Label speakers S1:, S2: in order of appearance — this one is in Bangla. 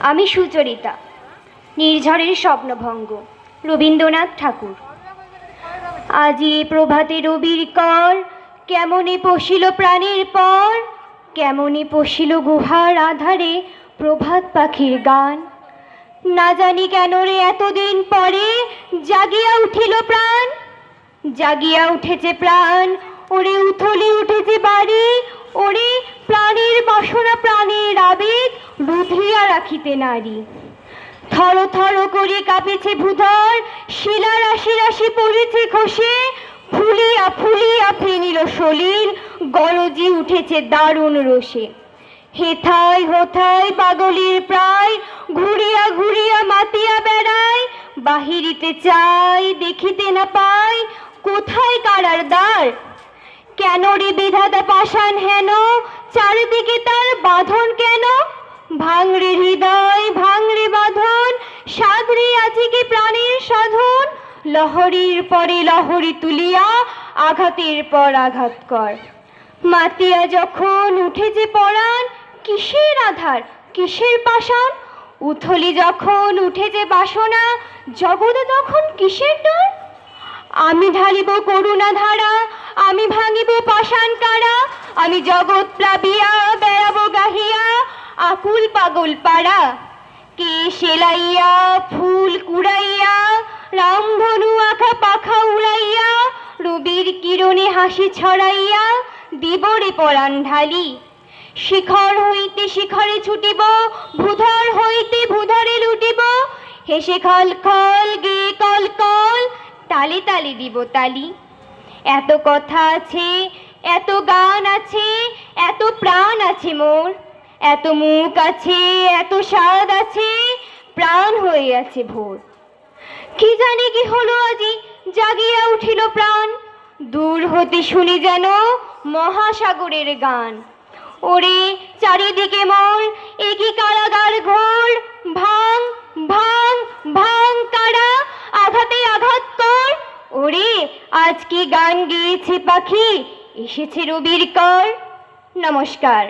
S1: আমি সুচরিতা। নির্ঝরের স্বপ্নভঙ্গ, রবীন্দ্রনাথ ঠাকুর। আজি প্রভাতে রবির কর, কেমনে পশিল প্রাণের পর, কেমনে পশিল গুহার আধারে প্রভাত পাখির গান। না জানি কেন রে এতদিন পরে জাগিয়া উঠিল প্রাণ, জাগিয়া উঠেছে প্রাণ, ওরে উথলি উঠেছে বাড়ি, ওরে প্রাণের বাসনা প্রাণের আবেগ রুধিয়া রাখিতে নারী। থর থর করে কাঁপেছে ভূধর, শিলা রাশি রাশি পড়েছে খসে, ফুলিয়া ফুলিয়া ফেনিল সলিল, গরজি উঠেছে দারুণ রোষে। হেথায় হোথায় পাগলের প্রায়, ঘুরিয়া ঘুরিয়া মাতিয়া বেড়ায়, বাহিরিতে চাই দেখিতে না পাই, কোথায় কারার দ্বার। কেন রে বিধাতা পাষাণ হেন, চারিদিকে তার বাঁধন কেন। ভাঙরে হৃদয় ভাঙরে বাঁধন, সাধরে আছে কি প্রাণের সাধন। লহরীর পরে লহরী তুলিয়া আঘাতের পর আঘাত কর। মাতিয়া যখন উঠেছে পরাণ, কিসের আধার কিসের পাষাণ। উথলি যখন উঠেছে বাসনা, জগতে তখন কিসের ডর। আমি ঢালিব করুণা ধারা, আমি ভাঙিব পাষাণ কারা, আমি জগৎ প্লাবিয়া বেড়াবো গাহিয়া আকুল পাগল পাড়া। কে সেলাইয়া ফুল কুড়াইয়া, রামধনু আঁকা পাখা উড়াইয়া, রবির কিরণে হাসি ছড়াইয়া দিবরে পরাণ ঢালি। শিখর হইতে শিখরে ছুটিব, ভূধর হইতে ভূধরে লুটিব, হেসে খল খল গে কল কল, তালে তালে দিব তালি। এত কথা আছে, এত গান আছে, এত প্রাণ আছে মোর, এত মুখ আছে, এত স্বাদ আছে, প্রাণ হয়ে আছে ভোর। কি জানি কি হলো আজি জাগিয়া উঠিল প্রাণ, দূর হতে শুনি যেন মহাসাগরের গান। ওরে চারিদিকে মোর একই কারাগার ঘোর, ভাঙ ভাঙ ভাঙ কারা, আঘাতে আঘাত কর। ওরে আজ কি গান গেয়েছে পাখি, এসেছে রবির কর। নমস্কার।